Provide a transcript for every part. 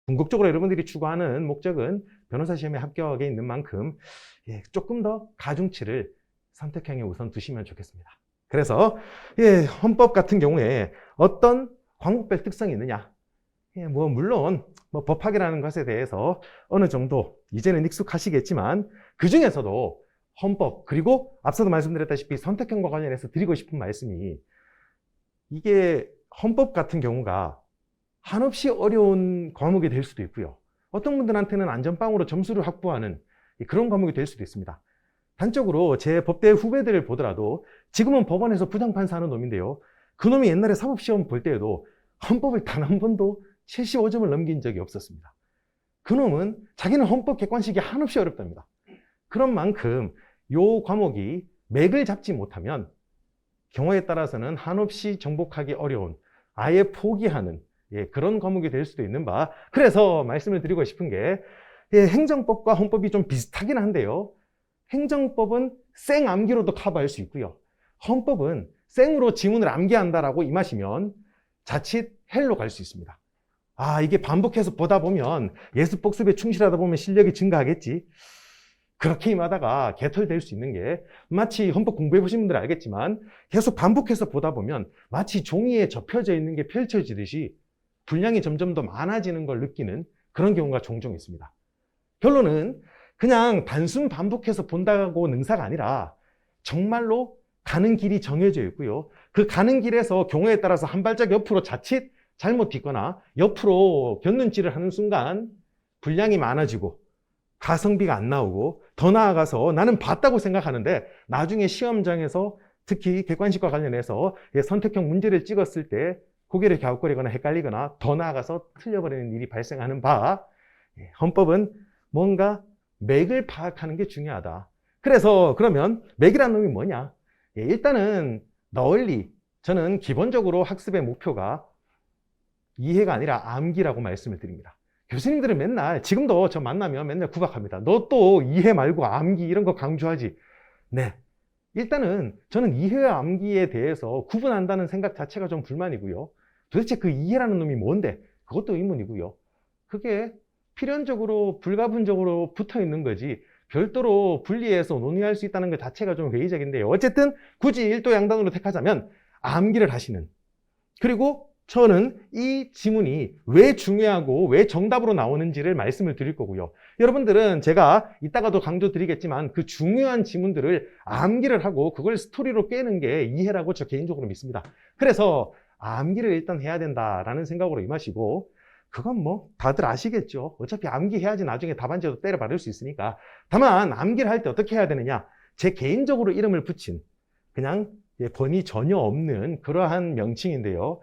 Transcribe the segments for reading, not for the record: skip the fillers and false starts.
궁극적으로 여러분들이 추구하는 목적은 변호사 시험에 합격에 있는 만큼 조금 더 가중치를 선택형에 우선 두시면 좋겠습니다. 그래서 헌법 같은 경우에 어떤 과목별 특성이 있느냐, 물론 법학이라는 것에 대해서 어느 정도 이제는 익숙하시겠지만 그 중에서도 헌법, 그리고 앞서도 말씀드렸다시피 선택형과 관련해서 드리고 싶은 말씀이, 이게 헌법 같은 경우가 한없이 어려운 과목이 될 수도 있고요, 어떤 분들한테는 안전빵으로 점수를 확보하는 그런 과목이 될 수도 있습니다. 단적으로 제 법대 후배들을 보더라도 지금은 법원에서 부장판사하는 놈인데요, 그 놈이 옛날에 사법시험 볼 때에도 헌법을 단 한 번도 75점을 넘긴 적이 없었습니다. 그 놈은 자기는 헌법 객관식이 한없이 어렵답니다. 그런 만큼 이 과목이 맥을 잡지 못하면 경우에 따라서는 한없이 정복하기 어려운, 아예 포기하는 그런 과목이 될 수도 있는 바, 그래서 말씀을 드리고 싶은 게 행정법과 헌법이 좀 비슷하긴 한데요, 행정법은 생 암기로도 커버할 수 있고요, 헌법은 생으로 지문을 암기한다라고 임하시면 자칫 헬로 갈 수 있습니다. 이게 반복해서 보다 보면 예습복습에 충실하다 보면 실력이 증가하겠지, 그렇게 임하다가 개털될 수 있는 게, 마치 헌법 공부해 보신 분들은 알겠지만 계속 반복해서 보다 보면 마치 종이에 접혀져 있는 게 펼쳐지듯이 분량이 점점 더 많아지는 걸 느끼는 그런 경우가 종종 있습니다. 결론은 그냥 단순 반복해서 본다고 능사가 아니라 정말로 가는 길이 정해져 있고요, 그 가는 길에서 경우에 따라서 한 발짝 옆으로 자칫 잘못 딛거나 옆으로 곁눈질을 하는 순간 분량이 많아지고 가성비가 안 나오고, 더 나아가서 나는 봤다고 생각하는데 나중에 시험장에서 특히 객관식과 관련해서 선택형 문제를 찍었을 때 고개를 갸웃거리거나 헷갈리거나 더 나아가서 틀려버리는 일이 발생하는 바, 헌법은 뭔가 맥을 파악하는 게 중요하다. 그래서 그러면 맥이라는 놈이 뭐냐? 일단은 널리 저는 기본적으로 학습의 목표가 이해가 아니라 암기라고 말씀을 드립니다. 교수님들은 맨날, 지금도 저 만나면 맨날 구박합니다. 너 또 이해 말고 암기 이런 거 강조하지. 네, 일단은 저는 이해와 암기에 대해서 구분한다는 생각 자체가 좀 불만이고요, 도대체 그 이해라는 놈이 뭔데? 그것도 의문이고요, 그게 필연적으로 불가분적으로 붙어 있는 거지 별도로 분리해서 논의할 수 있다는 것 자체가 좀 회의적인데요. 어쨌든 굳이 일도 양단으로 택하자면 암기를 하시는, 그리고 저는 이 지문이 왜 중요하고 왜 정답으로 나오는지를 말씀을 드릴 거고요, 여러분들은 제가 이따가도 강조드리겠지만 그 중요한 지문들을 암기를 하고 그걸 스토리로 깨는 게 이해라고 저 개인적으로 믿습니다. 그래서 암기를 일단 해야 된다라는 생각으로 임하시고, 그건 뭐 다들 아시겠죠. 어차피 암기해야지 나중에 답안지도 때려 받을 수 있으니까. 다만 암기를 할 때 어떻게 해야 되느냐, 제 개인적으로 이름을 붙인 그냥 권위 전혀 없는 그러한 명칭인데요,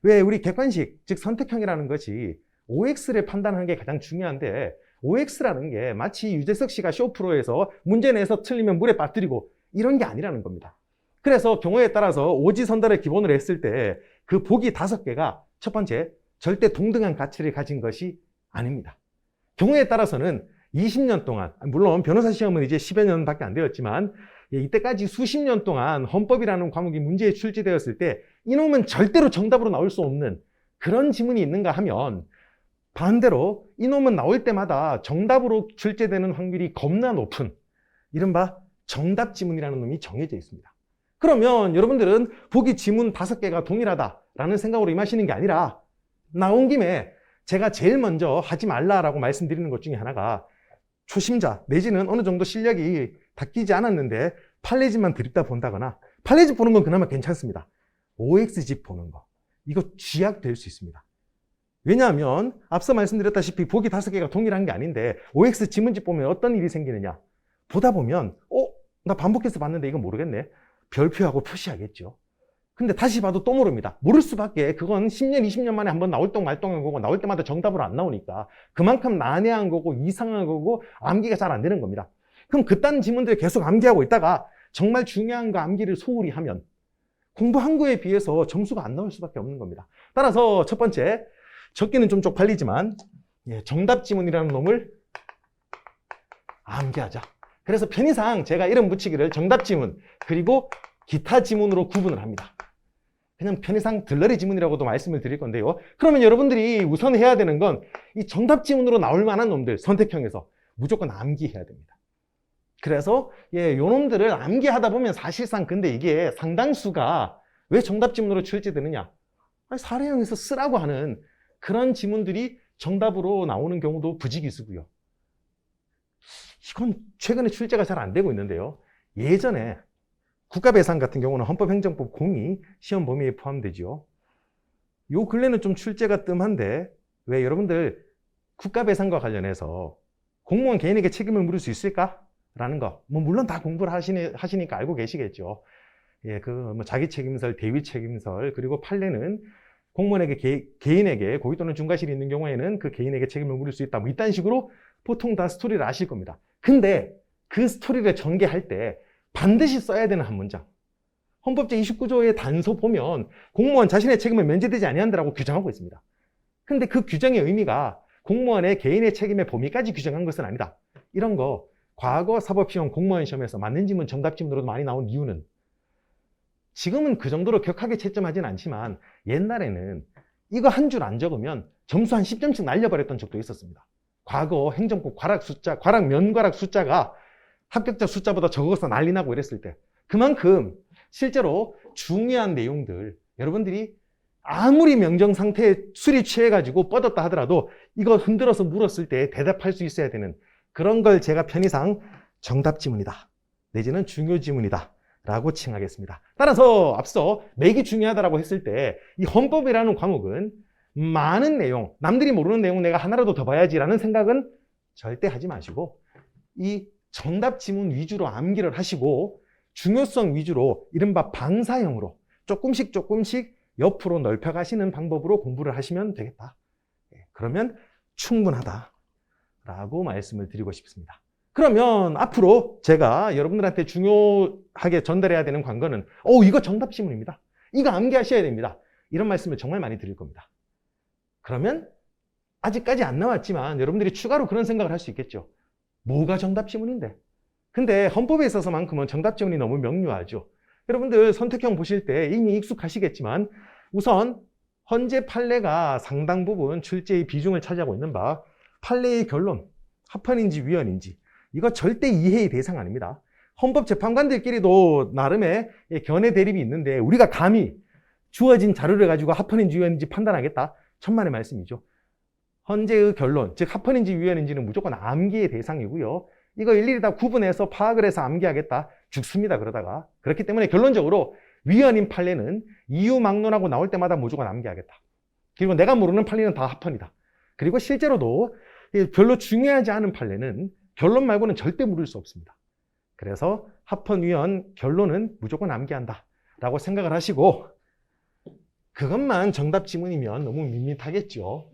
왜 우리 객관식, 즉 선택형이라는 것이 OX를 판단하는 게 가장 중요한데, OX라는 게 마치 유재석 씨가 쇼프로에서 문제 내서 틀리면 물에 빠뜨리고 이런 게 아니라는 겁니다. 그래서 경우에 따라서 오지선다를 기본으로 했을 때 그 보기 5개가 첫 번째, 절대 동등한 가치를 가진 것이 아닙니다. 경우에 따라서는 20년 동안, 물론 변호사 시험은 이제 10여 년밖에 안 되었지만 이때까지 수십 년 동안 헌법이라는 과목이 문제에 출제되었을 때 이놈은 절대로 정답으로 나올 수 없는 그런 지문이 있는가 하면, 반대로 이놈은 나올 때마다 정답으로 출제되는 확률이 겁나 높은 이른바 정답 지문이라는 놈이 정해져 있습니다. 그러면 여러분들은 보기 지문 5개가 동일하다라는 생각으로 임하시는 게 아니라, 나온 김에 제가 제일 먼저 하지 말라라고 말씀드리는 것 중에 하나가, 초심자 내지는 어느 정도 실력이 닦이지 않았는데 판례집만 드립다 본다거나, 판례집 보는 건 그나마 괜찮습니다. OX집 보는 거, 이거 쥐약될 수 있습니다. 왜냐하면 앞서 말씀드렸다시피 보기 5개가 동일한 게 아닌데 OX 지문집 보면 어떤 일이 생기느냐, 보다 보면 나 반복해서 봤는데 이거 모르겠네, 별표하고 표시하겠죠. 근데 다시 봐도 또 모릅니다. 모를 수밖에. 그건 10년, 20년 만에 한번 나올 똥 말똥한 거고, 나올 때마다 정답으로 안 나오니까 그만큼 난해한 거고 이상한 거고 암기가 잘 안 되는 겁니다. 그럼 그딴 지문들을 계속 암기하고 있다가 정말 중요한 거 암기를 소홀히 하면 공부한 거에 비해서 점수가 안 나올 수밖에 없는 겁니다. 따라서 첫 번째, 적기는 좀 쪽팔리지만 정답 지문이라는 놈을 암기하자. 그래서 편의상 제가 이름 붙이기를 정답 지문 그리고 기타 지문으로 구분을 합니다. 그냥 편의상 들러리 지문이라고도 말씀을 드릴 건데요. 그러면 여러분들이 우선 해야 되는 건 이 정답 지문으로 나올 만한 놈들 선택형에서 무조건 암기해야 됩니다. 그래서 요 놈들을 암기하다 보면 사실상 근데 이게 상당수가 왜 정답 지문으로 출제되느냐? 아니, 사례형에서 쓰라고 하는 그런 지문들이 정답으로 나오는 경우도 부지기수고요. 이건 최근에 출제가 잘 안 되고 있는데요. 예전에 국가배상 같은 경우는 헌법행정법 02 시험 범위에 포함되죠. 요 근래는 좀 출제가 뜸한데 왜 여러분들 국가배상과 관련해서 공무원 개인에게 책임을 물을 수 있을까? 라는 거. 뭐 물론 다 공부를 하시니까 알고 계시겠죠. 자기 책임설, 대위 책임설, 그리고 판례는 공무원에게 개인에게 고의 또는 중과실이 있는 경우에는 그 개인에게 책임을 물을 수 있다. 뭐 이딴 식으로 보통 다 스토리를 아실 겁니다. 근데 그 스토리를 전개할 때 반드시 써야 되는 한 문장. 헌법 제29조의 단서 보면 공무원 자신의 책임을 면제되지 아니한다라고 규정하고 있습니다. 근데 그 규정의 의미가 공무원의 개인의 책임의 범위까지 규정한 것은 아니다. 이런 거 과거 사법시험 공무원 시험에서 맞는 지문 정답 지문으로도 많이 나온 이유는 지금은 그 정도로 격하게 채점하진 않지만 옛날에는 이거 한 줄 안 적으면 점수 한 10점씩 날려버렸던 적도 있었습니다. 과거 행정법 면과락 숫자가 합격자 숫자보다 적어서 난리 나고 이랬을 때 그만큼 실제로 중요한 내용들 여러분들이 아무리 명정 상태에 술이 취해가지고 뻗었다 하더라도 이거 흔들어서 물었을 때 대답할 수 있어야 되는 그런 걸 제가 편의상 정답 지문이다 내지는 중요 지문이다 라고 칭하겠습니다. 따라서 앞서 맥이 중요하다고 했을 때 이 헌법이라는 과목은 많은 내용, 남들이 모르는 내용 내가 하나라도 더 봐야지라는 생각은 절대 하지 마시고 이 정답 지문 위주로 암기를 하시고 중요성 위주로 이른바 방사형으로 조금씩 옆으로 넓혀가시는 방법으로 공부를 하시면 되겠다. 그러면 충분하다라고 말씀을 드리고 싶습니다. 그러면 앞으로 제가 여러분들한테 중요하게 전달해야 되는 관건은 이거 정답 지문입니다. 이거 암기하셔야 됩니다. 이런 말씀을 정말 많이 드릴 겁니다. 그러면 아직까지 안 나왔지만 여러분들이 추가로 그런 생각을 할 수 있겠죠. 뭐가 정답 지문인데? 근데 헌법에 있어서만큼은 정답 지문이 너무 명료하죠. 여러분들 선택형 보실 때 이미 익숙하시겠지만 우선 헌재 판례가 상당 부분 출제의 비중을 차지하고 있는 바 판례의 결론, 합헌인지 위헌인지 이거 절대 이해의 대상 아닙니다. 헌법재판관들끼리도 나름의 견해 대립이 있는데 우리가 감히 주어진 자료를 가지고 합헌인지 위헌인지 판단하겠다? 천만의 말씀이죠. 헌재의 결론, 즉 합헌인지 위헌인지는 무조건 암기의 대상이고요. 이거 일일이 다 구분해서 파악을 해서 암기하겠다? 죽습니다, 그러다가. 그렇기 때문에 결론적으로 위헌인 판례는 이유 막론하고 나올 때마다 무조건 암기하겠다. 그리고 내가 모르는 판례는 다 합헌이다. 그리고 실제로도 별로 중요하지 않은 판례는 결론 말고는 절대 물을 수 없습니다. 그래서 합헌, 위헌, 결론은 무조건 암기한다 라고 생각을 하시고 그것만 정답 지문이면 너무 밋밋하겠죠.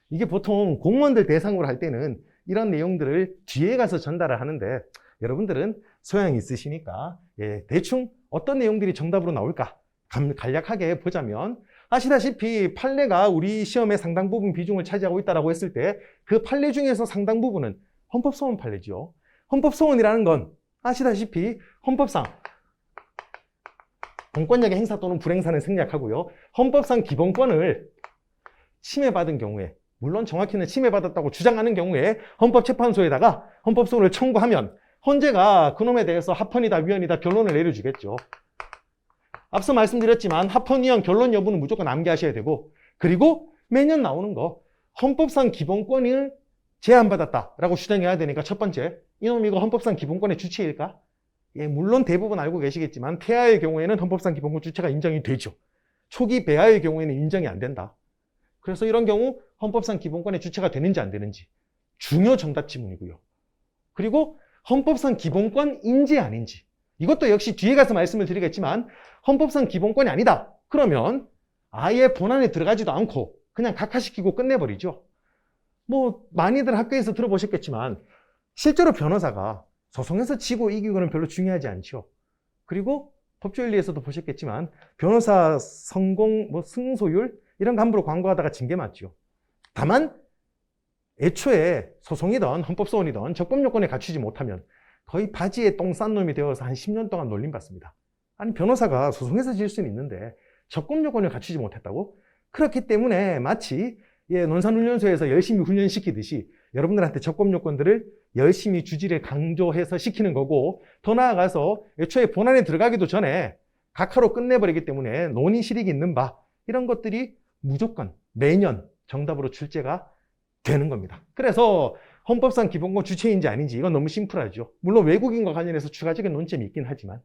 이게 보통 공무원들 대상으로 할 때는 이런 내용들을 뒤에 가서 전달을 하는데 여러분들은 소양이 있으시니까 대충 어떤 내용들이 정답으로 나올까 간략하게 보자면 아시다시피 판례가 우리 시험의 상당 부분 비중을 차지하고 있다고 했을 때 그 판례 중에서 상당 부분은 헌법소원 판례죠. 헌법소원이라는 건 아시다시피 헌법상 공권력의 행사 또는 불행사는 생략하고요. 헌법상 기본권을 침해받은 경우에 물론 정확히는 침해받았다고 주장하는 경우에 헌법재판소에다가 헌법소원을 청구하면 헌재가 그놈에 대해서 합헌이다 위헌이다 결론을 내려주겠죠. 앞서 말씀드렸지만 합헌 위헌 결론 여부는 무조건 암기하셔야 되고 그리고 매년 나오는 거 헌법상 기본권을 제한받았다라고 주장해야 되니까 첫 번째 이놈 이거 헌법상 기본권의 주체일까? 물론 대부분 알고 계시겠지만 태아의 경우에는 헌법상 기본권 주체가 인정이 되죠. 초기 배아의 경우에는 인정이 안 된다. 그래서 이런 경우 헌법상 기본권의 주체가 되는지 안 되는지 중요 정답 지문이고요. 그리고 헌법상 기본권인지 아닌지 이것도 역시 뒤에 가서 말씀을 드리겠지만 헌법상 기본권이 아니다. 그러면 아예 본안에 들어가지도 않고 그냥 각하시키고 끝내버리죠. 많이들 학교에서 들어보셨겠지만 실제로 변호사가 소송에서 지고 이기고는 별로 중요하지 않죠. 그리고 법조윤리에서도 보셨겠지만 변호사 성공, 승소율 이런 거 함부로 광고하다가 징계 맞죠. 다만 애초에 소송이든 헌법소원이든 적법 요건에 갖추지 못하면 거의 바지에 똥 싼 놈이 되어서 한 10년 동안 놀림받습니다. 아니 변호사가 소송에서 질 수는 있는데 적법 요건을 갖추지 못했다고? 그렇기 때문에 마치 논산훈련소에서 열심히 훈련시키듯이 여러분들한테 적법 요건들을 열심히 주지를 강조해서 시키는 거고, 더 나아가서 애초에 본안에 들어가기도 전에 각하로 끝내버리기 때문에 논의 실익이 있는 바, 이런 것들이 무조건 매년 정답으로 출제가 되는 겁니다. 그래서 헌법상 기본권 주체인지 아닌지 이건 너무 심플하죠. 물론 외국인과 관련해서 추가적인 논점이 있긴 하지만,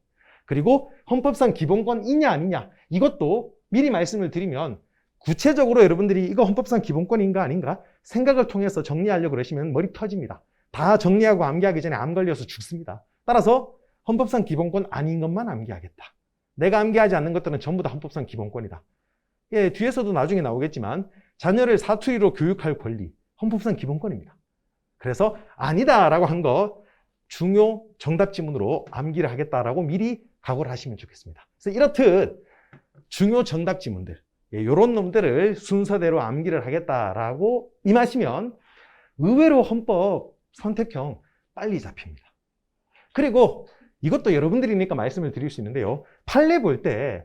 그리고 헌법상 기본권이냐 아니냐, 이것도 미리 말씀을 드리면 구체적으로 여러분들이 이거 헌법상 기본권인가 아닌가 생각을 통해서 정리하려고 그러시면 머리 터집니다. 다 정리하고 암기하기 전에 암 걸려서 죽습니다. 따라서 헌법상 기본권 아닌 것만 암기하겠다. 내가 암기하지 않는 것들은 전부 다 헌법상 기본권이다. 뒤에서도 나중에 나오겠지만 자녀를 사투리로 교육할 권리, 헌법상 기본권입니다. 그래서 아니다라고 한 거 중요 정답 지문으로 암기를 하겠다라고 미리 각오를 하시면 좋겠습니다. 그래서 이렇듯 중요 정답 지문들, 이런 놈들을 순서대로 암기를 하겠다라고 임하시면 의외로 헌법 선택형 빨리 잡힙니다. 그리고 이것도 여러분들이니까 말씀을 드릴 수 있는데요. 판례 볼 때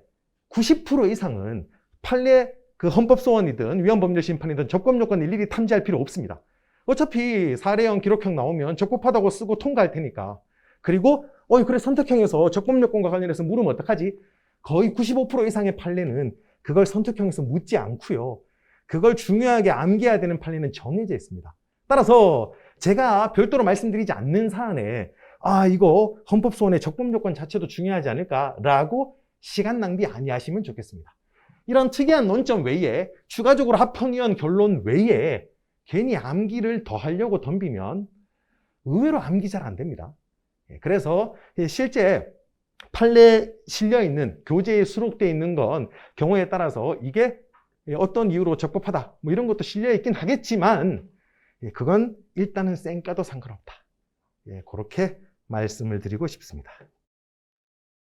90% 이상은 판례 그 헌법소원이든 위헌법률심판이든 적법요건 일일이 탐지할 필요 없습니다. 어차피 사례형, 기록형 나오면 적법하다고 쓰고 통과할 테니까. 그리고 그래 선택형에서 적법요건과 관련해서 물으면 어떡하지? 거의 95% 이상의 판례는 그걸 선택형에서 묻지 않고요. 그걸 중요하게 암기해야 되는 판례는 정해져 있습니다. 따라서 제가 별도로 말씀드리지 않는 사안에 이거 헌법소원의 적법요건 자체도 중요하지 않을까라고 시간 낭비 아니하시면 좋겠습니다. 이런 특이한 논점 외에 추가적으로 합헌위원 결론 외에 괜히 암기를 더 하려고 덤비면 의외로 암기 잘 안 됩니다. 그래서 실제 판례에 실려있는, 교재에 수록되어 있는 건 경우에 따라서 이게 어떤 이유로 적법하다 뭐 이런 것도 실려있긴 하겠지만 그건 일단은 쌩까도 상관없다. 그렇게 말씀을 드리고 싶습니다.